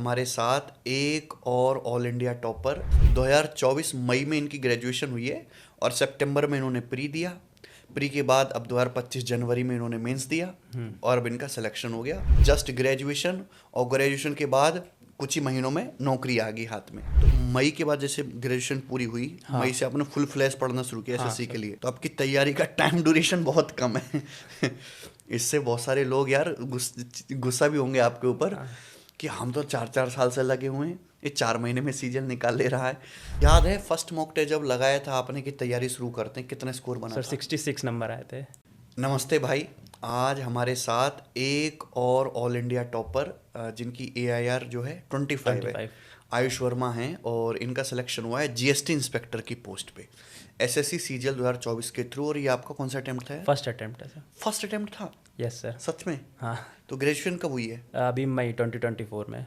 हमारे साथ एक और ऑल इंडिया टॉपर 2024 मई में इनकी ग्रेजुएशन हुई है और सितंबर में इन्होंने प्री दिया। प्री के बाद अब 2025 जनवरी में इन्होंने मेंस दिया और अब इनका सिलेक्शन हो गया। जस्ट ग्रेजुएशन और ग्रेजुएशन के बाद कुछ ही महीनों में नौकरी आ गई हाथ में। तो मई के बाद जैसे ग्रेजुएशन पूरी हुई, मई से आपने फुल फ्लैश पढ़ना शुरू किया एसएससी के लिए, तो आपकी तैयारी का टाइम ड्यूरेशन बहुत कम है। इससे बहुत सारे लोग यार गुस्सा भी होंगे आपके ऊपर कि हम तो 4-4 साल से लगे हुए हैं, ये 4 महीने में सीजन निकाल ले रहा है। याद है फर्स्ट मॉक टेस्ट जब लगाया था आपने कि तैयारी शुरू करते हैं, कितने स्कोर बना सर था? 66 नंबर आए थे। नमस्ते भाई, आज हमारे साथ एक और ऑल इंडिया टॉपर जिनकी AIR जो है 25 है, आयुष वर्मा हैं और इनका सिलेक्शन हुआ है GST इंस्पेक्टर की पोस्ट पे SSC CGL 2024 के थ्रू। और ये आपका कौन सा अटेम्प्ट था? फर्स्ट अटेम्प्ट है सर। फर्स्ट अटेम्प्ट था? Yes sir. सच में? हाँ। तो ग्रेजुएशन कब हुई है? अभी मई 2024 में।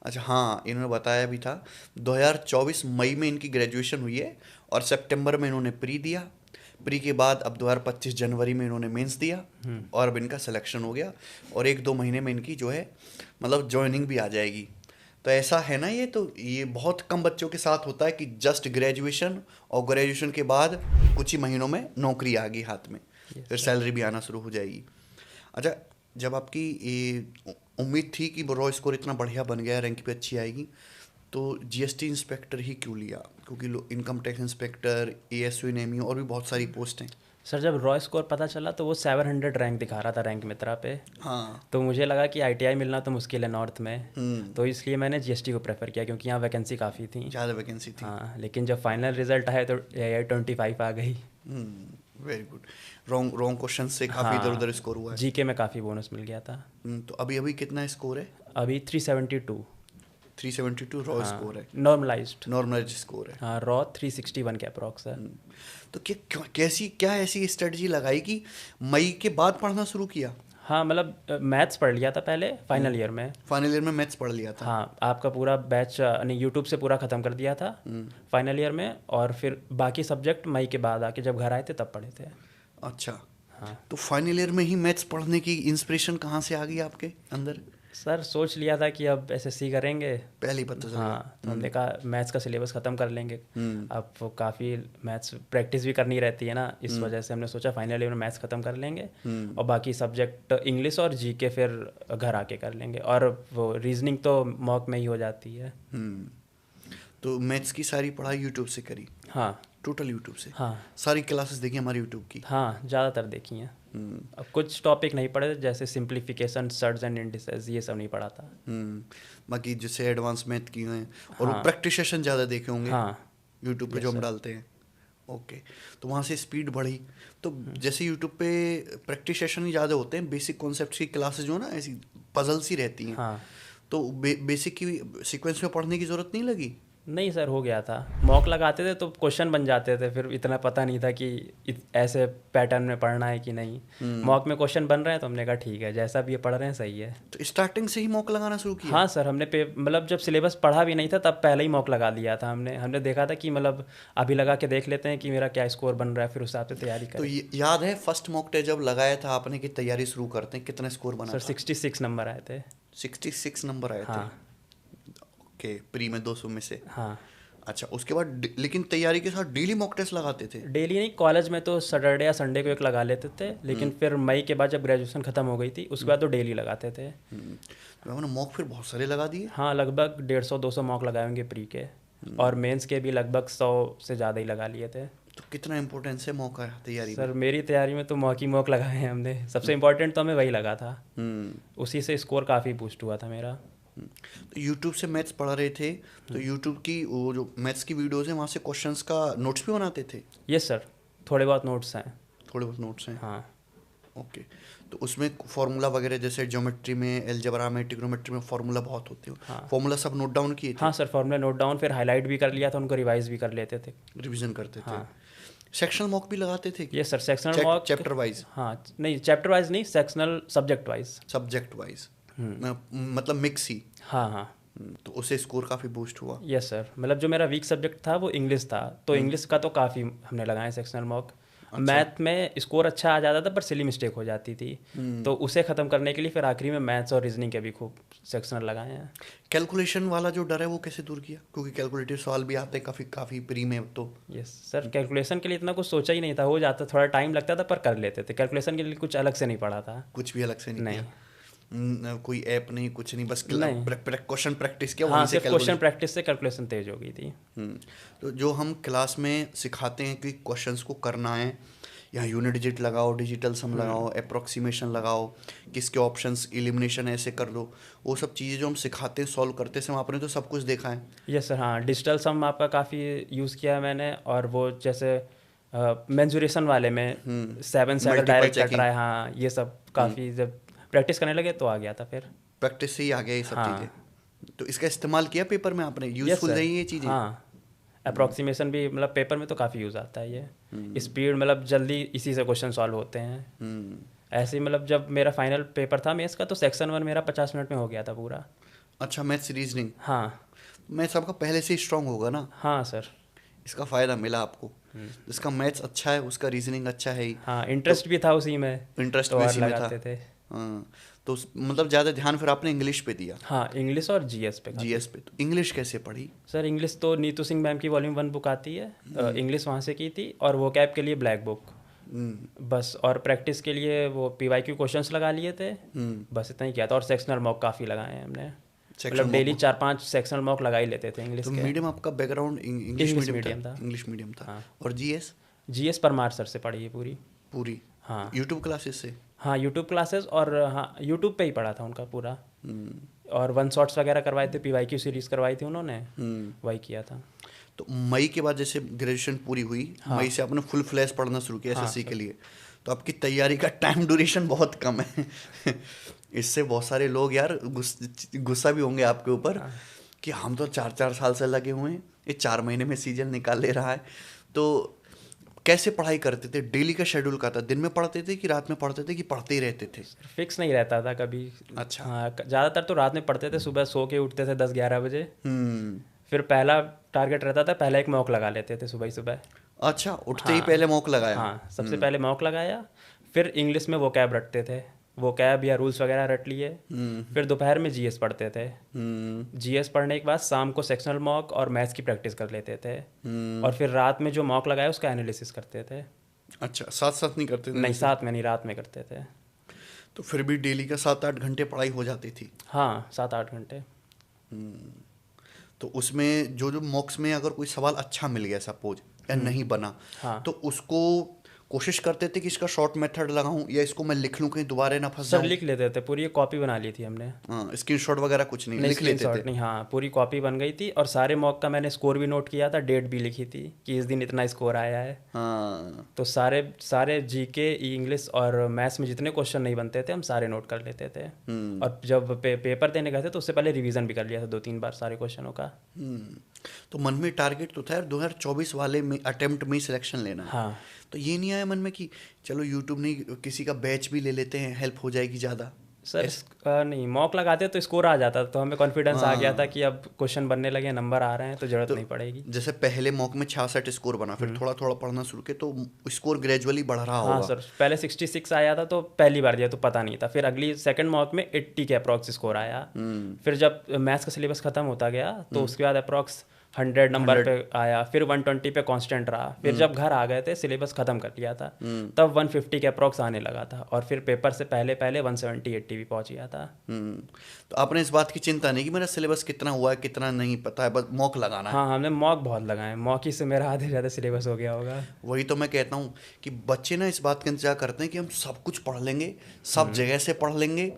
अच्छा हाँ, इन्होंने बताया भी था 2024 मई में इनकी ग्रेजुएशन हुई है और सितंबर में इन्होंने प्री दिया। प्री के बाद अब 2025 जनवरी में इन्होंने मेंस दिया और अब इनका सिलेक्शन हो गया और 1-2 महीने में इनकी जो है मतलब ज्वाइनिंग भी आ जाएगी। तो ऐसा है ना, ये बहुत कम बच्चों के साथ होता है कि जस्ट ग्रेजुएशन और ग्रेजुएशन के बाद कुछ ही महीनों में नौकरी आ गई हाथ में, फिर सैलरी भी आना शुरू हो जाएगी। अच्छा, जब आपकी ये उम्मीद थी कि रॉ स्कोर इतना बढ़िया बन गया, रैंक पे अच्छी आएगी, तो GST इंस्पेक्टर ही क्यों लिया? क्योंकि income tax inspector, ASU NMU और भी बहुत सारी पोस्ट हैं। सर जब रॉ स्कोर पता चला तो वो 700 रैंक दिखा रहा था रैंक मित्रा पे। हाँ। तो मुझे लगा कि ITI मिलना तो मुश्किल है नॉर्थ में, तो इसलिए मैंने GST को प्रेफर किया क्योंकि यहाँ वैकेंसी काफ़ी थी, ज़्यादा वैकेंसी थी। हाँ। लेकिन जब फाइनल रिजल्ट आया तो AIR 25 आ गई। Very good. रॉन्ग क्वेश्चन से काफ़ी इधर उधर स्कोर हुआ है। GK में काफ़ी बोनस मिल गया था। तो अभी कितना स्कोर है? अभी 372। 372 रॉ स्कोर है? नॉर्मलाइज्ड स्कोर है। हाँ, रॉ 361 के अप्रॉक्स है। तो क्या ऐसी स्ट्रेटजी लगाई कि मई के बाद पढ़ना शुरू किया? हाँ, मतलब मैथ्स पढ़ लिया था पहले फाइनल ईयर में। फाइनल ईयर में मैथ्स पढ़ लिया था? हाँ, आपका पूरा बैच यानी यूट्यूब से पूरा ख़त्म कर दिया था फाइनल ईयर में, और फिर बाकी सब्जेक्ट मई के बाद आके जब घर आए थे तब पढ़े थे। अच्छा। हाँ। तो फाइनल ईयर में ही मैथ्स पढ़ने की इंस्पिरेशन कहाँ से आ गई आपके अंदर? सर सोच लिया था कि अब SSC करेंगे, पहले ही पता चला। हाँ। तो हमने कहा मैथ्स का सिलेबस ख़त्म कर लेंगे। अब वो काफ़ी मैथ्स प्रैक्टिस भी करनी रहती है ना, इस वजह से हमने सोचा फाइनल ईयर में मैथ्स ख़त्म कर लेंगे और बाकी सब्जेक्ट इंग्लिश और GK फिर घर आके कर लेंगे, और वो रीजनिंग तो मॉक में ही हो जाती है। तो मैथ्स की सारी पढ़ाई यूट्यूब से करी? हाँ, टोटल यूट्यूब से? हाँ। सारी क्लासेस देखी हमारे यूट्यूब की? हाँ, ज़्यादातर देखी हैं। अब कुछ टॉपिक नहीं पढ़े जैसे सिंप्लीफिकेशन, सर्ज एंड इंडिसेस, ये सब नहीं पढ़ा था। बाकी जैसे एडवांस मैथ की हैं और वो प्रैक्टिस सेशन ज़्यादा देखे होंगे यूट्यूब पे जो हम डालते हैं। ओके, तो वहाँ से स्पीड बढ़ी। तो जैसे यूट्यूब पे प्रैक्टिस सेशन ही ज़्यादा होते हैं, बेसिक कॉन्सेप्ट की क्लासेस जो ना ऐसी पजल्स ही रहती हैं। हाँ। तो बेसिक की सीक्वेंस में पढ़ने की ज़रूरत नहीं लगी? नहीं सर, हो गया था। मॉक लगाते थे तो क्वेश्चन बन जाते थे, फिर इतना पता नहीं था कि ऐसे पैटर्न में पढ़ना है कि नहीं। मॉक में क्वेश्चन बन रहे हैं तो हमने कहा ठीक है, जैसा भी ये पढ़ रहे हैं सही है। तो स्टार्टिंग से ही मॉक लगाना शुरू किया? हाँ सर, हमने मतलब जब सिलेबस पढ़ा भी नहीं था तब पहले ही मॉक लगा लिया था हमने देखा था कि मतलब अभी लगा के देख लेते हैं कि मेरा क्या स्कोर बन रहा है, फिर उस हिसाब से तैयारी करें। तो याद है फर्स्ट मॉक टेस्ट जब लगाया था आपने कि तैयारी शुरू करते हैं, कितने स्कोर बना सर था? 66 नंबर आए थे। 66 नंबर आए थे? ओके, प्री में 200 में से? हाँ। अच्छा, उसके बाद लेकिन तैयारी के साथ डेली मॉक टेस्ट लगाते थे? डेली नहीं, कॉलेज में तो सैटरडे या संडे को एक लगा लेते थे, लेकिन फिर मई के बाद जब ग्रेजुएशन ख़त्म हो गई थी उसके बाद तो डेली लगाते थे। तो मैंने मॉक फिर बहुत सारे लगा दिए? हाँ, लगभग 150-200 मॉक लगाए होंगे प्री के, और मेंस के भी लगभग 100 से ज़्यादा ही लगा लिए थे। तो कितना इम्पोर्टेंस है मॉक का तैयारी सर मेरी तैयारी में तो मॉक लगाए हैं हमने, सबसे इम्पोर्टेंट तो हमें वही लगा था। उसी से स्कोर काफ़ी बूस्ट हुआ था मेरा। तो यूट्यूब से मैथ्स पढ़ा रहे थे, तो यूट्यूब की वो जो मैथ्स की वीडियोस हैं वहाँ से क्वेश्चंस का नोट्स भी बनाते थे? यस सर, थोड़े बहुत नोट्स हैं। थोड़े बहुत नोट्स हैं? हाँ। ओके, तो उसमें फार्मूला वगैरह जैसे ज्योमेट्री में, अलजेब्रा में, ट्रिग्नोमेट्री में फार्मूला बहुत होते हैं। हाँ। फार्मूला सब नोट डाउन किए थे? हाँ सर, फार्मूला नोट डाउन, फिर हाईलाइट भी कर लिया था, उनको रिवाइज भी कर लेते थे, रिवीजन करते थे। हाँ। सेक्शनल मॉक भी लगाते थे? Yes sir, sectional mock chapter wise? हाँ, नहीं चैप्टर वाइज नहीं, sectional subject wise. Subject wise मतलब मिक्स ही? हाँ हाँ। तो उससे स्कोर काफ़ी बूस्ट हुआ? यस सर, मतलब जो मेरा वीक सब्जेक्ट था वो इंग्लिश था, तो इंग्लिश का तो काफ़ी हमने लगाए सेक्शनल मॉक, मैथ में स्कोर अच्छा आ जाता था पर सिली मिस्टेक हो जाती थी, तो उसे ख़त्म करने के लिए फिर आखिरी में मैथ्स और रीजनिंग के भी खूब सेक्शनल लगाए हैं। कैलकुलेशन वाला जो डर है वो कैसे दूर किया, क्योंकि कैलकुलेटिव सवाल भी आते हैं काफ़ी काफ़ी प्री में तो। यस सर, कैलकुलेशन के लिए इतना कुछ सोचा ही नहीं था, हो जाता, थोड़ा टाइम लगता था पर कर लेते थे। कैलकुलेशन के लिए कुछ अलग से नहीं पढ़ा था। कुछ भी अलग से नहीं नहीं। किया? कोई ऐप नहीं, कुछ नहीं, बस नहीं। क्वेश्चन प्रैक्टिस किया हाँ, वहीं से सिर्फ क्वेश्चन कैलकुलेशन। प्रैक्टिस से कैलकुलेशन तेज हो गई थी। तो जो हम क्लास में सिखाते हैं कि क्वेश्चंस को करना है, यहाँ यूनिट डिजिट लगाओ, डिजिटल सम लगाओ, अप्रोक्सीमेशन लगाओ, किसके ऑप्शंस एलिमिनेशन ऐसे कर लो, वो सब चीज़ें जो हम सिखाते हैं सॉल्व करते हैं आपने तो सब कुछ देखा है। यस सर, हाँ, डिजिटल सम आपका काफ़ी यूज़ किया है मैंने, और वो जैसे मेंजुरेशन वाले में 7 से अगर Multiple डायरेक्ट कट checking। रहा है, हाँ, ये सब काफ़ी जब प्रैक्टिस करने लगे तो आ गया था फिर। प्रैक्टिस से ही आ गया ये सब हाँ। चीज़ें। तो इसका इस्तेमाल किया पेपर में आपने, यस यूजफुल सर, रही ये चीज़ें? हाँ, अप्रोक्सीमेशन भी मतलब पेपर में तो काफ़ी यूज़ आता है ये। स्पीड मतलब जल्दी इसी से क्वेश्चन सॉल्व होते हैं। ऐसे ही मतलब जब मेरा फाइनल पेपर था मेंस का, तो सेक्शन 1 मेरा 50 मिनट में हो गया था पूरा। अच्छा, मैथ्स रीजनिंग। हाँ। मैथ्स आपका पहले से ही स्ट्रांग होगा ना, हाँ सर। इसका फ़ायदा मिला आपको। जिसका मैथ्स अच्छा है उसका रीजनिंग अच्छा है ही। हाँ, इंटरेस्ट भी था उसी में, इंटरेस्ट तो भी और इसी में था। लगाते थे। हाँ, तो मतलब ज़्यादा ध्यान फिर आपने इंग्लिश पे दिया? हाँ, इंग्लिश और जीएस पे काफ़ी। जीएस पे। तो इंग्लिश कैसे पढ़ी? सर इंग्लिश तो नीतू सिंह मैम की वॉल्यूम 1 बुक आती है, इंग्लिश वहाँ से की थी, और वो कैब के लिए ब्लैक बुक, बस। और प्रैक्टिस के लिए वो पीवाईक्यू क्वेश्चंस लगा लिए थे, बस इतना ही किया था। और सेक्शनल मॉक काफ़ी लगाए हैं हमने, मतलब डेली 4-5 सेक्शनल मॉक लगा ही लेते थे इंग्लिश तो के। मीडियम आपका बैकग्राउंड इंग्लिश मीडियम था? इंग्लिश मीडियम था। हाँ। और जीएस? जीएस परमार सर से पढ़ी है पूरी। पूरी? हाँ। यूट्यूब क्लासेस से? हाँ, यूट्यूब क्लासेस, और हाँ, यूट्यूब पे ही पढ़ा था उनका पूरा। और 1 शॉट्स वगैरह करवाए थे, पीवाईक्यू सीरीज करवाई थी उन्होंने, वही किया था। तो मई के बाद जैसे ग्रेजुएशन पूरी हुई, मई से आपने फुल फ्लैश पढ़ना शुरू किया एसएससी के लिए, तो आपकी तैयारी का टाइम ड्यूरेशन बहुत कम है। इससे बहुत सारे लोग यार गुस्सा भी होंगे आपके ऊपर कि हम तो 4-4 साल से लगे हुए हैं, ये 4 महीने में सीजन निकाल ले रहा है। तो कैसे पढ़ाई करते थे? डेली का शेड्यूल का था? दिन में पढ़ते थे कि रात में पढ़ते थे कि पढ़ते ही रहते थे? फिक्स नहीं रहता था कभी। अच्छा। हाँ, ज़्यादातर तो रात में पढ़ते थे, सुबह सो के उठते थे 10-11 बजे। फिर पहला टारगेट रहता था, पहला एक मॉक लगा लेते थे सुबह ही सुबह। अच्छा, उठते ही पहले मॉक लगाया? हाँ, सबसे पहले मॉक लगाया, फिर इंग्लिश में वो कैब रटते थे, वो कैब या रूल्स वगैरह रट लिए। फिर दोपहर में जीएस पढ़ते थे। जीएस पढ़ने के बाद शाम को सेक्शनल मॉक और मैथ्स की प्रैक्टिस कर लेते थे। और फिर रात में जो मॉक लगाया उसका एनालिसिस करते थे। अच्छा, साथ साथ नहीं करते थे? नहीं, साथ में नहीं, रात में करते थे। तो फिर भी डेली का 7-8 घंटे पढ़ाई हो जाती थी? हाँ, 7-8 घंटे। तो उसमें जो जो मॉक्स में अगर कोई सवाल अच्छा मिल गया सपोज, या नहीं बना, हाँ। तो उसको कोशिश करते थे कि इसका शॉर्ट मेथड लगाऊं या इसको मैं लिख लूं कहीं दोबारा ना फंस सर जाऊं? लिख लेते थे, पूरी कॉपी बना ली थी हमने। हाँ, स्क्रीनशॉट वगैरह कुछ नहीं, लिख लेते थे? नहीं, हाँ, पूरी कॉपी बन गई थी, और सारे मॉक का मैंने स्कोर भी नोट किया था, डेट भी लिखी थी कि इस दिन इतना स्कोर आया है। हाँ। तो सारे जीके, इंग्लिश और मैथ्स में जितने क्वेश्चन नहीं बनते थे हम सारे नोट कर लेते थे। और जब पेपर देने गए थे तो उससे पहले रिवीजन भी कर लिया था 2-3 बार सारे क्वेश्चनों का। तो मन में टारगेट तो था यार 2024 वाले में अटेम्प्ट में सिलेक्शन लेना है। हाँ। तो ये नहीं आया मन में कि चलो यूट्यूब नहीं, किसी का बैच भी ले लेते हैं, हेल्प हो जाएगी ज़्यादा? सर नहीं, मॉक लगाते तो स्कोर आ जाता, तो हमें कॉन्फिडेंस आ गया था कि अब क्वेश्चन बनने लगे, नंबर आ रहे हैं, तो जरूरत नहीं पड़ेगी। जैसे पहले मॉक में 66 स्कोर बना, फिर थोड़ा थोड़ा पढ़ना शुरू किया तो स्कोर ग्रेजुअली बढ़ रहा होगा? हाँ सर, पहले 66 आया था तो पहली बार दिया तो पता नहीं था, फिर अगली सेकंड मॉक में 80 के अप्रॉक्स स्कोर आया। फिर जब मैथ्स का सिलेबस खत्म होता गया तो उसके बाद अप्रॉक्स 100 नंबर पे आया, फिर 120 पे कांस्टेंट रहा। फिर जब घर आ गए थे, सिलेबस खत्म कर लिया था, तब 150 के अप्रॉक्स आने लगा था, और फिर पेपर से पहले 170-80 भी पहुंच गया था। तो आपने इस बात की चिंता नहीं कि मेरा सिलेबस कितना हुआ है कितना नहीं पता है, बस मॉक लगाना है? हाँ, हमने मॉक बहुत लगाए, मॉक ही से मेरा आधे ज़्यादा सिलेबस हो गया होगा। वही तो मैं कहता हूँ कि बच्चे ना इस बात का इंतजार करते हैं कि हम सब कुछ पढ़ लेंगे, सब जगह से पढ़ लेंगे,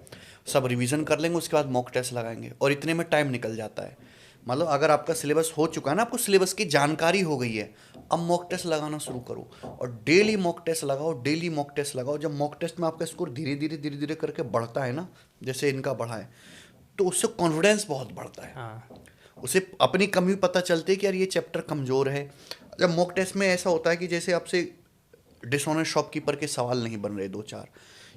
सब रिवीजन कर लेंगे, उसके बाद मॉक टेस्ट लगाएंगे, और इतने में टाइम निकल जाता है। मतलब अगर आपका सिलेबस हो चुका है ना, आपको सिलेबस की जानकारी हो गई है, अब मॉक टेस्ट लगाना शुरू करो, और डेली मॉक टेस्ट लगाओ, डेली मॉक टेस्ट लगाओ। जब मॉक टेस्ट में आपका स्कोर धीरे धीरे करके बढ़ता है ना, जैसे इनका बढ़ा है, तो उससे कॉन्फिडेंस बहुत बढ़ता है। हाँ। उसे अपनी कमी पता चलती है कि यार ये चैप्टर कमज़ोर है। जब मॉक टेस्ट में ऐसा होता है कि जैसे आपसे डिसऑनेस्ट शॉपकीपर के सवाल नहीं बन रहे 2-4,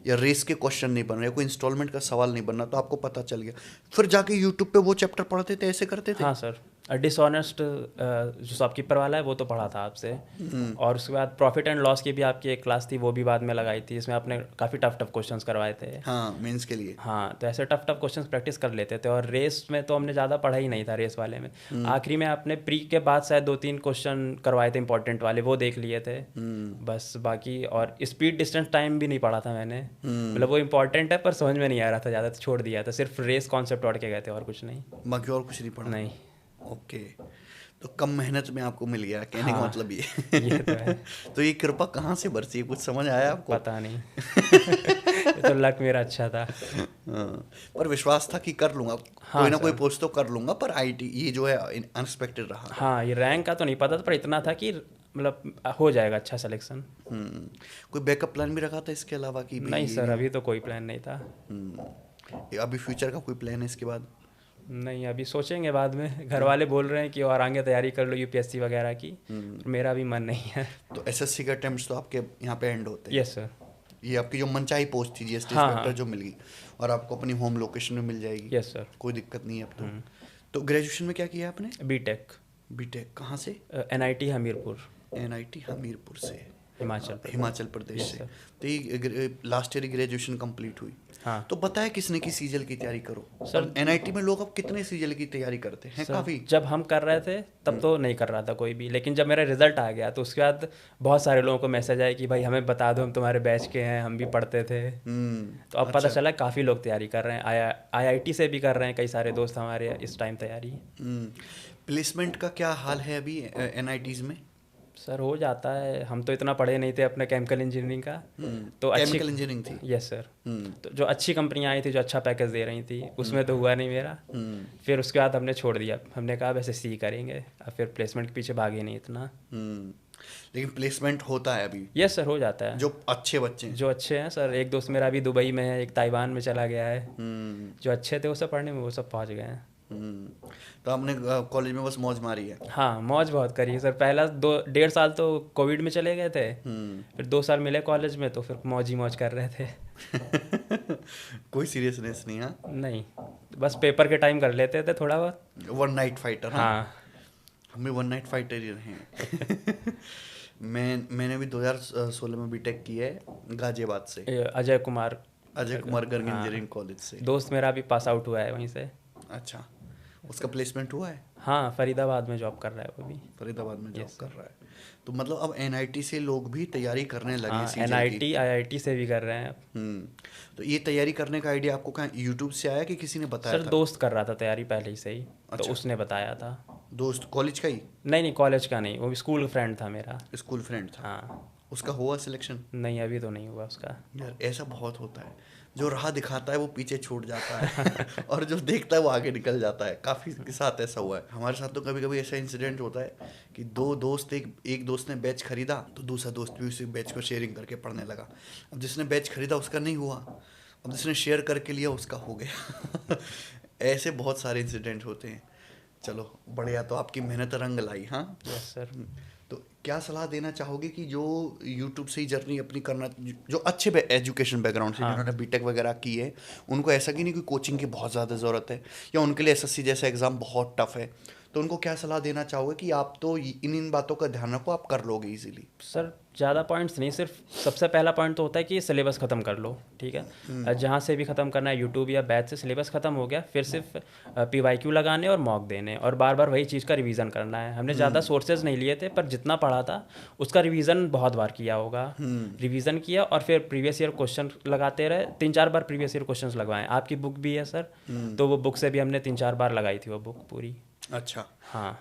या रेस के क्वेश्चन नहीं बन रहे, कोई इंस्टॉलमेंट का सवाल नहीं बन रहा, तो आपको पता चल गया, फिर जाके यूट्यूब पे वो चैप्टर पढ़ते थे, ऐसे करते थे? हाँ सर, डिसऑनेस्ट जो शॉपकीपर वाला है वो तो पढ़ा था आपसे, और उसके बाद प्रॉफिट एंड लॉस की भी आपकी एक क्लास थी, वो भी बाद में लगाई थी, इसमें आपने काफ़ी टफ टफ क्वेश्चंस करवाए थे। हाँ, मेंस के लिए। हाँ, तो ऐसे टफ टफ क्वेश्चंस प्रैक्टिस कर लेते थे, और रेस में तो हमने ज़्यादा पढ़ा ही नहीं था। रेस वाले में आखिरी में आपने प्री के बाद शायद 2-3 क्वेश्चन करवाए थे इंपॉर्टेंट वाले, वो देख लिए थे बस। बाकी और स्पीड डिस्टेंस टाइम भी नहीं पढ़ा था मैंने, मतलब वो इंपॉर्टेंट है पर समझ में नहीं आ रहा था ज़्यादा, तो छोड़ दिया था। सिर्फ रेस कॉन्सेप्ट पढ़ के गए थे और कुछ नहीं। बाकी और कुछ नहीं पढ़ा? नहीं। ओके, तो कम मेहनत में आपको मिल गया, कहने का हाँ, मतलब ये। ये तो है। तो ये कृपा कहाँ से बरसी है, कुछ समझ आया आपको? पता नहीं। ये तो लक मेरा अच्छा था। हाँ, पर विश्वास था कि कर लूंगा, हाँ कोई ना कोई सर। पोस्ट तो कर लूंगा, पर आईटी ये जो है अनएक्सपेक्टेड रहा। हाँ, ये रैंक का तो नहीं पता था, पर इतना था कि मतलब हो जाएगा अच्छा सिलेक्शन। कोई बैकअप प्लान भी रखा था इसके अलावा कि भाई नहीं ये सर, अभी तो कोई प्लान नहीं था। अभी फ्यूचर का कोई प्लान है इसके बाद? नहीं, अभी सोचेंगे बाद में। घर वाले बोल रहे हैं कि और आगे तैयारी कर लो यूपीएससी वगैरह की, पर मेरा भी मन नहीं है। तो एसएससी के अटेम्प्ट्स तो आपके यहाँ पे एंड होते हैं? Yes sir. ये आपकी जो मनचाही पोस्ट थी जीएसटी हाँ, इंस्पेक्टर हाँ। जो मिल गई, और आपको अपनी होम लोकेशन में मिल जाएगी? Yes sir. कोई दिक्कत नहीं है अब तो। तो ग्रेजुएशन में क्या किया आपने? बीटेक बीटेक कहाँ से? एनआईटी हमीरपुर, एनआईटी हमीरपुर से, हिमाचल प्रदेश। हिमाचल प्रदेश यस से। सर। तो ये लास्ट ईयर ग्रेजुएशन कंप्लीट हुई। हाँ तो बताया किसने कि सीजल की तैयारी करो? सर। एनआईटी में लोग अब कितने सीजल की तैयारी करते हैं? सर, काफ़ी। जब हम कर रहे थे तब तो नहीं कर रहा था कोई भी, लेकिन जब मेरा रिजल्ट आ गया तो उसके बाद बहुत सारे लोगों को मैसेज आया कि भाई हमें बता दो, हम तुम्हारे बैच के हैं, हम भी पढ़ते थे। तो अब पता चला काफ़ी लोग तैयारी कर रहे हैं, आईआईटी से भी कर रहे हैं कई सारे दोस्त हमारे इस टाइम तैयारी। प्लेसमेंट का क्या हाल है अभी एनआईटीज में? सर हो जाता है, हम तो इतना पढ़े नहीं थे अपने केमिकल इंजीनियरिंग का, तो अच्छी केमिकल इंजीनियरिंग थी? Yes sir. तो जो अच्छी कंपनियां आई थी जो अच्छा पैकेज दे रही थी उसमें तो हुआ नहीं मेरा। फिर उसके बाद हमने छोड़ दिया, हमने कहा वैसे सी करेंगे, अब फिर प्लेसमेंट के पीछे भागे नहीं इतना। लेकिन प्लेसमेंट होता है अभी? यस सर, हो जाता है। जो अच्छे बच्चे हैं? जो अच्छे हैं सर, एक दोस्त मेरा अभी दुबई में है, एक ताइवान में चला गया है। जो अच्छे थे वो सब पढ़ने में वो सब पहुंच गए हैं। तो आपने कॉलेज में बस मौज मारी है? हाँ, मौज बहुत करी है सर। पहला 1.5 साल तो कोविड में चले गए थे, फिर 2 साल मिले कॉलेज में तो फिर मौज ही मौज कर रहे थे। कोई सीरियसनेस नहीं? हाँ, नहीं, बस पेपर के टाइम कर लेते थे थोड़ा बहुत। One night fighter? हाँ। हम भी वन नाइट फाइटर ही रहे हैं। मैंने भी 2016 में बीटेक की है गाजियाबाद से, अजय कुमार गर्ग इंजीनियरिंग कॉलेज से। दोस्त मेरा भी पास आउट हुआ है वहीं से। अच्छा, उसका प्लेसमेंट हुआ है? हाँ, फरीदाबाद में जॉब कर रहा है वो भी। फरीदाबाद में जॉब कर रहा है। तो मतलब अब एनआईटी से लोग भी तैयारी करने लगे? हाँ, सीजल की? एनआईटी आईआईटी से भी कर रहे हैं अब। तो ये तैयारी करने का आइडिया आपको कहाँ, यूट्यूब से आया कि किसी ने बताया सर था? दोस्त कर रहा था तैयारी पहले ही से ही, तो अच्छा। उसने बताया था। दोस्त कॉलेज का ही? नहीं, कॉलेज का नहीं, वो भी स्कूल फ्रेंड था मेरा। स्कूल फ्रेंड था? हाँ। उसका हुआ सिलेक्शन? नहीं, अभी तो नहीं हुआ उसका। यार ऐसा बहुत होता है, जो राह दिखाता है वो पीछे छूट जाता है और जो देखता है वो आगे निकल जाता है। काफ़ी के साथ ऐसा हुआ है हमारे साथ। तो कभी कभी ऐसा इंसिडेंट होता है कि दो दोस्त, एक दोस्त ने बैच खरीदा तो दूसरा दोस्त भी उसी बैच को शेयरिंग करके पढ़ने लगा। अब जिसने बैच खरीदा उसका नहीं हुआ, अब जिसने शेयर करके लिया उसका हो गया। ऐसे बहुत सारे इंसिडेंट होते हैं। चलो बढ़िया, तो आपकी मेहनत रंग लाई। हाँ यस सर। तो क्या सलाह देना चाहोगे कि जो यूट्यूब से ही जर्नी अपनी करना, जो अच्छे एजुकेशन बैकग्राउंड से, जिन्होंने बीटेक वगैरह की है, उनको ऐसा कि नहीं कि कोचिंग की बहुत ज़्यादा ज़रूरत है, या उनके लिए एसएससी जैसा एग्ज़ाम बहुत टफ है, तो उनको क्या सलाह देना चाहोगे कि आप तो इन बातों का ध्यान रखो, आप कर लोगे इजीली? सर ज़्यादा पॉइंट्स नहीं, सिर्फ सबसे पहला पॉइंट तो होता है कि सिलेबस ख़त्म कर लो, ठीक है। जहाँ से भी ख़त्म करना है, यूट्यूब या बैच से सिलेबस ख़त्म हो गया, फिर सिर्फ पीवाईक्यू लगाने और मॉक देने, और बार बार वही चीज़ का रिवीजन करना है। हमने ज़्यादा सोर्सेज नहीं लिए थे, पर जितना पढ़ा था उसका रिवीजन बहुत बार किया होगा। रिवीजन किया और फिर प्रीवियस ईयर क्वेश्चन लगाते रहे, 3-4 बार प्रीवियस ईयर क्वेश्चन लगवाएं। आपकी बुक भी है सर, तो वो बुक से भी हमने 3-4 बार लगाई थी वो बुक पूरी। अच्छा। हाँ,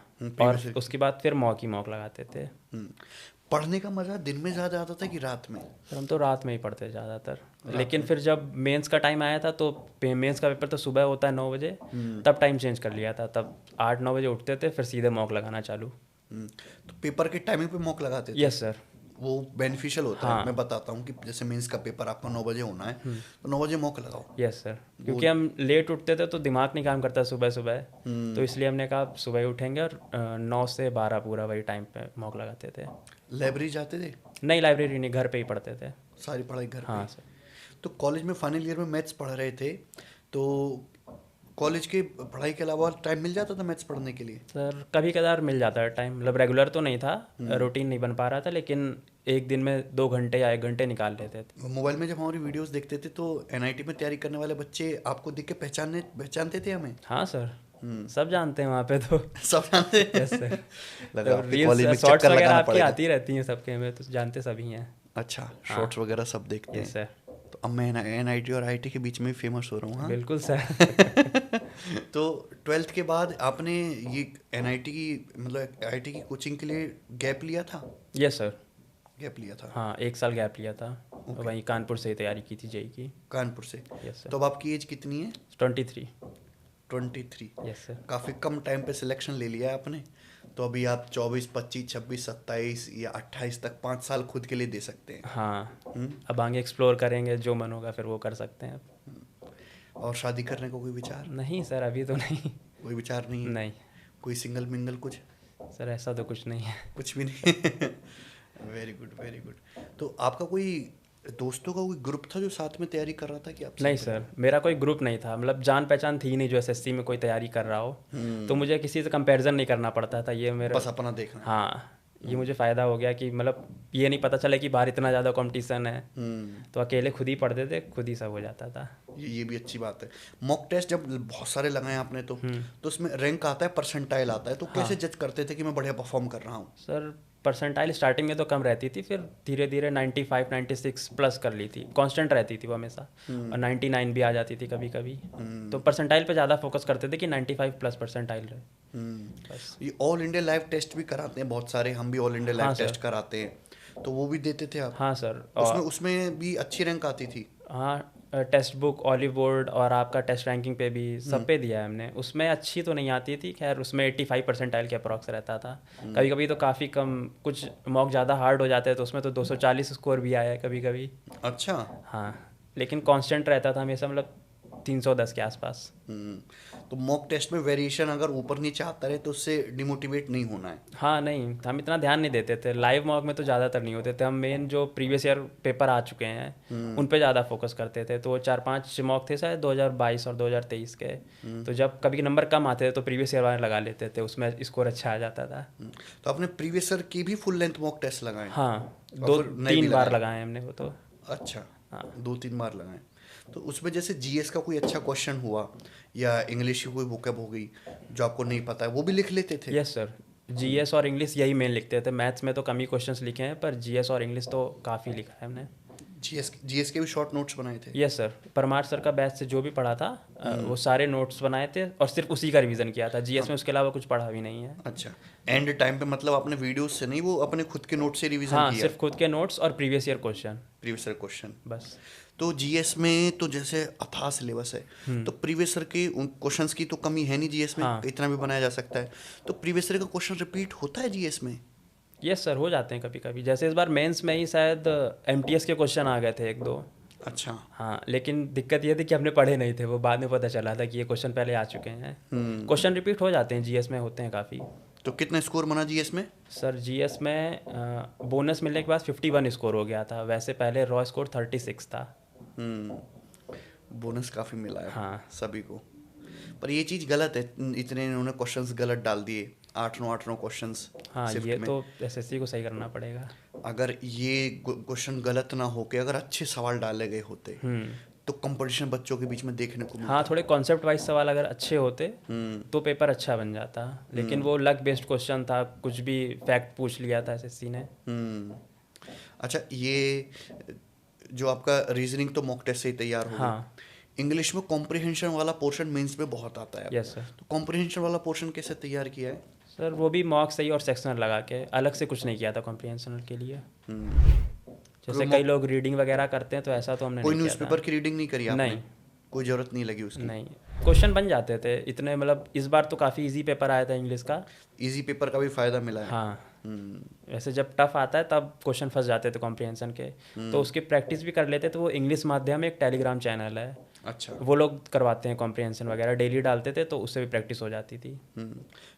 और उसके बाद फिर मॉक ही मॉक लगाते थे। पढ़ने का मज़ा दिन में ज़्यादा आता था कि रात में? हम तो रात में ही पढ़ते ज़्यादातर, लेकिन फिर जब मेंस का टाइम आया था तो मेंस का पेपर तो सुबह होता है 9 बजे, तब टाइम चेंज कर लिया था। तब 8-9 बजे उठते थे, फिर सीधे मॉक लगाना चालू। तो पेपर के टाइमिंग पे मॉक लगाते थे? Yes sir. वो बेनिफिशियल होता है। मैं बताता हूँ कि जैसे मेंस का पेपर आपका 9 बजे होना है, तो 9 बजे मॉक लगाओ। यस सर, क्योंकि हम लेट उठते थे तो दिमाग नहीं काम करता सुबह सुबह, तो इसलिए हमने कहा सुबह उठेंगे, और 9 से 12 पूरा वही टाइम पे मॉक लगाते थे। लाइब्रेरी जाते थे? नहीं, लाइब्रेरी नहीं, घर पे ही पढ़ते थे सारी पढ़ाई घर पे? हाँ सर। तो कॉलेज में फाइनल ईयर में मैथ्स पढ़ रहे थे, तो कॉलेज की पढ़ाई के अलावा टाइम मिल जाता था मैथ्स पढ़ने के लिए? सर कभी कदार मिल जाता है टाइम, मतलब रेगुलर तो नहीं था, रूटीन नहीं बन पा रहा था, लेकिन एक दिन में 2 घंटे या 1 घंटे निकाल लेते थे। मोबाइल में जब हमारी वीडियोस देखते थे तो एनआईटी में तैयारी करने वाले बच्चे आपको देख के पहचानते थे हमें? हाँ सर, सब जानते हैं वहाँ पे तो। सब जानते हैं? Yes sir. लगा आपके रील्स कॉलेज में शॉर्ट्स चक्कर वगैरह लगाना आपकी पड़ेगा। आती रहती हैं सबके में, तो जानते सभी हैं। अच्छा, शॉर्ट्स वगैरह सब देखते यस हैं। सर। तो अब मैं एनआईटी और आईटी के बीच में फेमस हो रहा हूँ, हाँ। बिल्कुल सर। तो 12th के बाद आपने ये एनआईटी की मतलब आईटी की कोचिंग के लिए गैप लिया था? Yes sir. गैप लिया था, हाँ, 1 साल गैप लिया था। वहीं कानपुर से ही तैयारी की थी जेई की। कानपुर से। यस तो सर। अब आपकी एज कितनी है? 23। 23। Yes sir. काफ़ी कम टाइम पे सिलेक्शन ले लिया है आपने। तो अभी आप 24, 25, 26, 27 या 28 तक 5 साल खुद के लिए दे सकते हैं। हाँ, हम्म। अब आगे एक्सप्लोर करेंगे, जो मन होगा फिर वो कर सकते हैं अब। और शादी करने का कोई विचार? नहीं सर, अभी तो नहीं। कोई विचार नहीं है? नहीं कोई सिंगल मिंगल कुछ? सर, ऐसा तो कुछ नहीं है। कुछ भी नहीं। Very good, very good. तो आपका कोई दोस्तों का कोई ग्रुप था जो साथ में तैयारी कर रहा था कि आप? नहीं सर, मेरा कोई ग्रुप नहीं था, मतलब जान पहचान थी नहीं जो एसएससी में कोई तैयारी कर रहा हो, तो मुझे किसी से कंपैरिजन नहीं करना पड़ता था। ये मेरा बस अपना देखना। हाँ, ये मुझे फ़ायदा हो गया कि मतलब ये नहीं पता चला कि बाहर इतना ज़्यादा कंपटीशन है, तो अकेले खुद ही पढ़ते थे, खुद ही सब हो जाता था। ये भी अच्छी बात है। मॉक टेस्ट जब बहुत सारे लगाए आपने तो उसमें रैंक आता है, परसेंटाइल आता है, तो कैसे जज करते थे कि मैं बढ़िया परफॉर्म कर रहा हूँ? सर परसेंटाइल स्टार्टिंग में तो कम रहती थी, फिर धीरे धीरे 95 96 प्लस कर ली थी, कांस्टेंट रहती थी वो हमेशा, और 99 भी आ जाती थी कभी कभी। तो परसेंटाइल पे ज़्यादा फोकस करते थे कि 95 प्लस परसेंटाइल रहे बस। ये ऑल इंडिया लाइव टेस्ट भी कराते हैं बहुत सारे, हम भी ऑल इंडिया लाइव हाँ टेस्ट सर। कराते हैं, तो वो भी देते थे आप? हाँ सर। उसमें और उसमें भी अच्छी रैंक आती थी? हाँ, टेक्स्ट बुक, ऑलिव बोर्ड और आपका टेस्ट रैंकिंग पे भी सब पे दिया है हमने। उसमें अच्छी तो नहीं आती थी, खैर उसमें 85 परसेंटाइल के अप्रॉक्स रहता था। कभी कभी तो काफ़ी कम, कुछ मॉक ज़्यादा हार्ड हो जाते हैं तो उसमें तो 240 स्कोर भी आया है कभी कभी। अच्छा। हाँ, लेकिन कांस्टेंट रहता था हमेशा, मतलब 310 के आसपास। तो मॉक टेस्ट में वेरिएशन अगर ऊपर नीचे आता रहे तो उससे डिमोटिवेट नहीं होना है? हाँ नहीं, हम इतना ध्यान नहीं देते थे। लाइव मॉक में तो ज़्यादातर नहीं होते थे, हम मेन जो प्रीवियस ईयर पेपर आ चुके हैं उन पे ज़्यादा फोकस करते थे। तो 4-5 मॉक थे शायद 2022 और 2023 के, तो जब कभी नंबर कम आते थे तो प्रीवियस ईयर वाले लगा लेते थे, उसमें स्कोर अच्छा आ जाता था। तो आपने प्रीवियस ईयर की भी फुल लेंथ मॉक टेस्ट लगाए? हाँ, और फिर नए भी 2-3 बार लगाए? लगाए हमने वो तो। अच्छा। हाँ 2-3 बार लगाए। तो उसमें जैसे जीएस का कोई अच्छा क्वेश्चन हुआ या इंग्लिश की कोई वोकैब हो गई जो आपको नहीं पता है, वो भी लिख लेते थे? यस सर, जीएस और इंग्लिश यही मेन लिखते थे। मैथ्स में तो कम ही क्वेश्चंस लिखे हैं, पर जीएस और इंग्लिश तो काफ़ी लिखा है हमने। जीएस के भी शॉर्ट नोट्स बनाए थे? यस सर, परमार सर का बैच से जो भी पढ़ा था वो सारे नोट्स बनाए थे और सिर्फ उसी का रिवीजन किया था। जीएस में उसके अलावा कुछ पढ़ा भी नहीं है। अच्छा, एंड टाइम पे मतलब आपने वीडियोस से नहीं, वो अपने खुद के नोट से रिवीजन हाँ, किया? सिर्फ खुद के नोट्स और previous year question previous year question बस। तो जीएस में तो जैसे अथाह सिलेबस है, तो प्रीवियस ईयर के उन क्वेश्चंस की तो कमी है नहीं जीएस में। हाँ। इतना भी बनाया जा सकता है। तो प्रीवियस ईयर का क्वेश्चन रिपीट होता है जीएस में? यस सर, हो जाते हैं कभी कभी। जैसे इस बार मेंस में ही शायद एमटीएस के क्वेश्चन आ गए थे 1-2। अच्छा। हाँ, लेकिन दिक्कत ये थी कि हमने पढ़े नहीं थे, वो बाद में पता चला था कि ये क्वेश्चन पहले आ चुके हैं। क्वेश्चन रिपीट हो जाते हैं जीएस में, होते हैं काफ़ी। तो कितना स्कोर बना जीएस में? सर जीएस में बोनस मिलने के बाद 51 स्कोर हो गया था, वैसे पहले रॉ स्कोर 36 था। बोनस काफ़ी मिला है हाँ। सभी को। पर ये चीज़ गलत है, इतने इन्होंने क्वेश्चंस गलत डाल दिए, 8-9 क्वेश्चंस हाँ, शिफ्ट ये में। तो एसएससी को सही करना पड़ेगा। अगर ये क्वेश्चन गलत ना होके अगर अच्छे सवाल डाले गए होते तो कंपटीशन बच्चों के बीच में देखने को मिलता। हाँ, थोड़े कॉन्सेप्ट वाइज सवाल अगर अच्छे होते तो पेपर अच्छा बन जाता, लेकिन वो लक बेस्ड क्वेश्चन था, कुछ भी फैक्ट पूछ लिया था एसएससी ने। अच्छा, ये जो आपका रीजनिंग तो मॉक टेस्ट से ही तैयार हो गया। हाँ। इंग्लिश में कॉम्प्रिहेंशन वाला पोर्शन मेंस में बहुत आता है। Yes sir. तो कॉम्प्रिहेंशन वाला पोर्शन कैसे तैयार किया है? सर वो भी मॉक सही और सेक्शनल लगा के, अलग से कुछ नहीं किया था कॉम्प्रिहेंशन के लिए। जैसे कई लोग रीडिंग वगैरह करते हैं, तो ऐसा तो हमने कोई नहीं किया था। न्यूज़पेपर की रीडिंग नहीं करी आपने? नहीं। कोई जरूरत नहीं लगी उसकी? नहीं, क्वेश्चन बन जाते थे इतने, मतलब इस बार तो काफ़ी इजी पेपर आया था इंग्लिश का। इजी पेपर का भी फायदा मिला है? हाँ, वैसे जब टफ आता है तब क्वेश्चन फंस जाते थे कॉम्प्रिहेंशन के, तो उसकी प्रैक्टिस भी कर लेते थे। वो इंग्लिश माध्यम एक टेलीग्राम चैनल है, अच्छा। वो लोग करवाते हैं कॉम्प्रिहेंशन वगैरह, डेली डालते थे, तो उससे भी प्रैक्टिस हो जाती थी।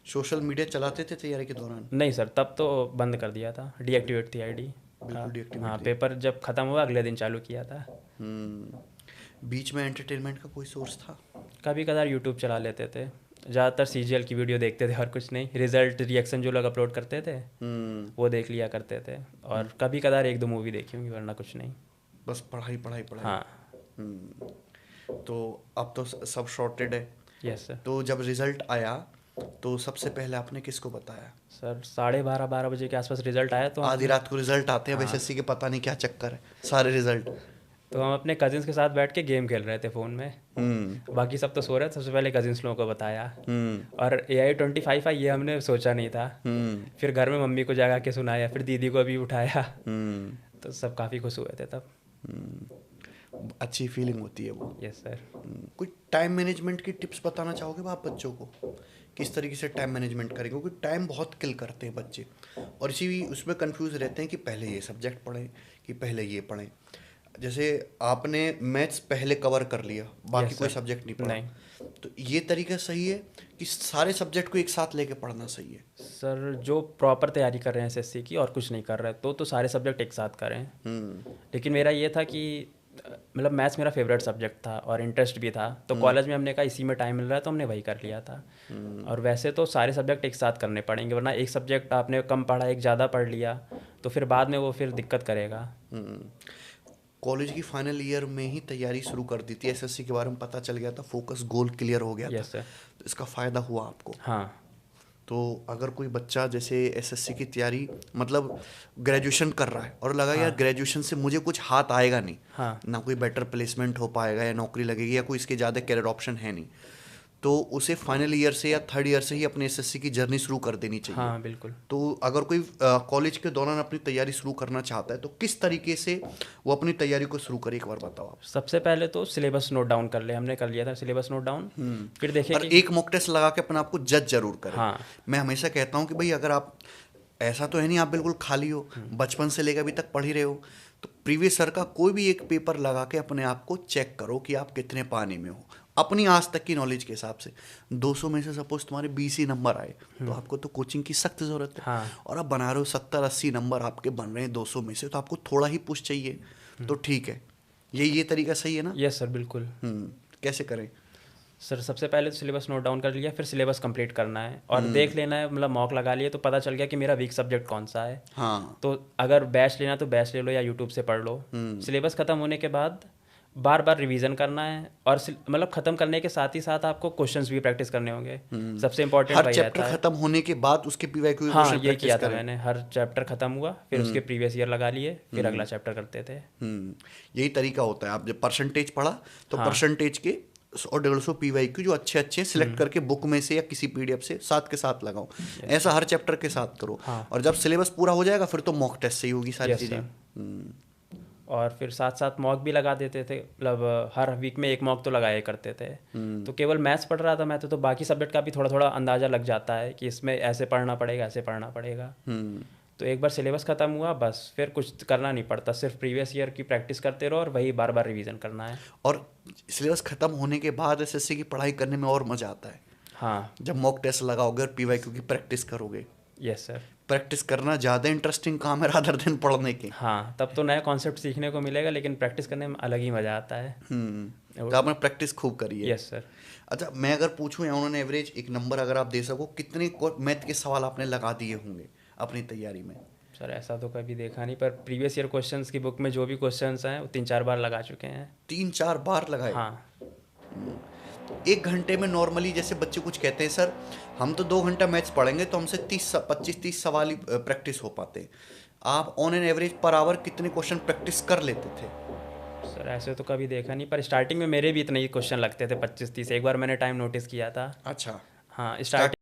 सोशल मीडिया चलाते थे तैयारी के दौरान? नहीं सर, तब तो बंद कर दिया था, डीएक्टिवेट थी आईडी। बिल्कुल deactivate हाँ, पेपर जब ख़त्म हुआ अगले दिन चालू किया था। बीच में एंटरटेनमेंट का कोई सोर्स था? कभी कदार यूट्यूब चला लेते थे, ज़्यादातर सीजीएल की वीडियो देखते थे और कुछ नहीं, रिजल्ट रिएक्शन जो लोग अपलोड करते थे वो देख लिया करते थे, और कभी कदार एक दो मूवी देखी होंगी, वरना कुछ नहीं। बस पढ़ाई पढ़ाई पढ़ाई। हाँ। तो अब तो सब शॉर्टेड है। Yes sir. तो जब रिजल्ट आया तो सबसे पहले आपने किसको बताया? सर 12:30 बजे के आसपास रिजल्ट आया, तो आधी रात को रिजल्ट आते हैं। अब एसएससी के पता नहीं क्या चक्कर है, सारे रिजल्ट। तो हम अपने कजिन्स के साथ बैठ के गेम खेल रहे थे फ़ोन में, बाकी सब तो सो रहे थे। सबसे पहले कजिन्स लोगों को बताया, और AI-25 ये हमने सोचा नहीं था। फिर घर में मम्मी को जगा के सुनाया, फिर दीदी को भी उठाया, तो सब काफ़ी खुश हुए थे तब। अच्छी फीलिंग होती है वो। Yes sir. कोई टाइम मैनेजमेंट की टिप्स बताना चाहोगे आप बच्चों को, किस तरीके से टाइम मैनेजमेंट करें? क्योंकि टाइम बहुत किल करते हैं बच्चे, और इसी उसमें कंफ्यूज रहते हैं कि पहले ये सब्जेक्ट पढ़ें कि पहले ये पढ़ें। जैसे आपने मैथ्स पहले कवर कर लिया, बाकी कोई सब्जेक्ट नहीं पढ़ा, तो ये तरीका सही है कि सारे सब्जेक्ट को एक साथ लेके पढ़ना सही है? सर जो प्रॉपर तैयारी कर रहे हैं एसएससी की और कुछ नहीं कर रहे तो सारे सब्जेक्ट एक साथ करें। लेकिन मेरा ये था कि मतलब मैथ्स मेरा फेवरेट सब्जेक्ट था और इंटरेस्ट भी था, तो कॉलेज में हमने कहा इसी में टाइम मिल रहा है तो हमने वही कर लिया था। और वैसे तो सारे सब्जेक्ट एक साथ करने पड़ेंगे, वरना एक सब्जेक्ट आपने कम पढ़ा, एक ज़्यादा पढ़ लिया, तो फिर बाद में वो फिर दिक्कत करेगा। कॉलेज की फाइनल ईयर में ही तैयारी शुरू कर दी थी, एसएससी के बारे में पता चल गया था, फोकस गोल क्लियर हो गया था। Yes sir. तो इसका फ़ायदा हुआ आपको? हाँ। तो अगर कोई बच्चा जैसे एसएससी की तैयारी मतलब ग्रेजुएशन कर रहा है और लगा यार ग्रेजुएशन से मुझे कुछ हाथ आएगा नहीं, ना कोई बेटर प्लेसमेंट हो पाएगा या नौकरी लगेगी या कोई इसके ज़्यादा कैरियर ऑप्शन है नहीं, तो उसे फाइनल ईयर से या थर्ड ईयर से ही अपने एसएससी की जर्नी शुरू कर देनी चाहिए। हाँ बिल्कुल। तो अगर कोई कॉलेज के दौरान अपनी तैयारी शुरू करना चाहता है तो किस तरीके से वो अपनी तैयारी को शुरू करे, एक बार बताओ आप। सबसे पहले तो सिलेबस नोट डाउन कर ले, हमने कर लिया था सिलेबस नोट डाउन। फिर देखिए और एक मॉक टेस्ट लगा के अपने आप को जज जरूर करें। हाँ। मैं हमेशा कहता हूँ कि भाई अगर आप, ऐसा तो है नहीं आप बिल्कुल खाली हो, बचपन से लेकर अभी तक पढ़ ही रहे हो, तो प्रीवियस ईयर का कोई भी एक पेपर लगा के अपने आप को चेक करो कि आप कितने पानी में हो अपनी आज तक की नॉलेज के हिसाब से। 200 में से सपोज तुम्हारे 20 ही नंबर आए तो आपको तो कोचिंग की सख्त ज़रूरत है। हाँ। और आप बना रहे हो 70-80 नंबर आपके बन रहे हैं 200 में से, तो आपको थोड़ा ही पुश चाहिए, तो ठीक है। ये तरीका सही है ना? यस सर बिल्कुल। कैसे करें? सर सबसे पहले तो सिलेबस नोट डाउन कर लिया, फिर सिलेबस कंप्लीट करना है और देख लेना है, मतलब मॉक लगा लिए तो पता चल गया कि मेरा वीक सब्जेक्ट कौन सा है। हाँ। तो अगर बैच लेना तो बैच ले लो या यूट्यूब से पढ़ लो। सिलेबस ख़त्म होने के बाद बार बार रिवीजन करना है, और मतलब ख़त्म करने के साथ ही साथ आपको क्वेश्चंस भी प्रैक्टिस करने होंगे। सबसे इंपॉर्टेंट हर वही रहता चैप्टर है। खत्म होने के बाद उसके पीवाईक्यू हाँ क्वेश्चन ये किया प्रैक्टिस था करें। मैंने, हर चैप्टर खत्म हुआ फिर उसके प्रीवियस ईयर लगा लिए, फिर अगला चैप्टर करते थे। यही तरीका होता है। आप जब परसेंटेज पढ़ा तो परसेंटेज के 100-150 पीवाईक्यू जो अच्छे अच्छे सिलेक्ट करके बुक में से या किसी पीडीएफ से साथ के साथ लगाओ। ऐसा हर चैप्टर के साथ करो। और जब सिलेबस पूरा हो जाएगा फिर तो मॉक टेस्ट से ही होगी सारी चीज़ें। और फिर साथ साथ मॉक भी लगा देते थे, मतलब हर वीक में एक मॉक तो लगाया करते थे। तो केवल मैथ्स पढ़ रहा था मैं तो बाकी सब्जेक्ट का भी थोड़ा थोड़ा अंदाज़ा लग जाता है कि इसमें ऐसे पढ़ना पड़ेगा, ऐसे पढ़ना पड़ेगा। तो एक बार सिलेबस ख़त्म हुआ बस फिर कुछ करना नहीं पड़ता, सिर्फ प्रीवियस ईयर की प्रैक्टिस करते रहो और वही बार बार रिवीजन करना है। और सिलेबस ख़त्म होने के बाद एसएससी की पढ़ाई करने में और मज़ा आता है। हाँ। जब मॉक टेस्ट लगाओगे और पीवाईक्यू की प्रैक्टिस करोगे। Yes sir. प्रैक्टिस करना ज़्यादा इंटरेस्टिंग काम है रादर देन पढ़ने के। हाँ तब तो नया कॉन्सेप्ट सीखने को मिलेगा, लेकिन प्रैक्टिस करने में अलग ही मज़ा आता है। तो आपने प्रैक्टिस खूब करी है। Yes sir. अच्छा, मैं अगर पूछूं या उन्होंने एवरेज एक नंबर अगर आप दे सको, कितने मैथ के सवाल आपने लगा दिए होंगे अपनी तैयारी में? सर ऐसा तो कभी देखा नहीं, पर प्रीवियस ईयर क्वेश्चंस की बुक में जो भी क्वेश्चंस हैं वो 3-4 बार लगा चुके हैं। 3-4 बार लगाए? हाँ। एक घंटे में नॉर्मली जैसे बच्चे कुछ कहते हैं सर हम तो 2 घंटा मैथ्स पढ़ेंगे तो हमसे 25-30 सवाल ही प्रैक्टिस हो पाते। आप on an average per hour कितने क्वेश्चन प्रैक्टिस कर लेते थे? सर ऐसे तो कभी देखा नहीं, पर स्टार्टिंग में मेरे भी इतने ही क्वेश्चन लगते थे 25-30। एक बार मैंने टाइम नोटिस किया था। अच्छा। हाँ स्टार्टिंग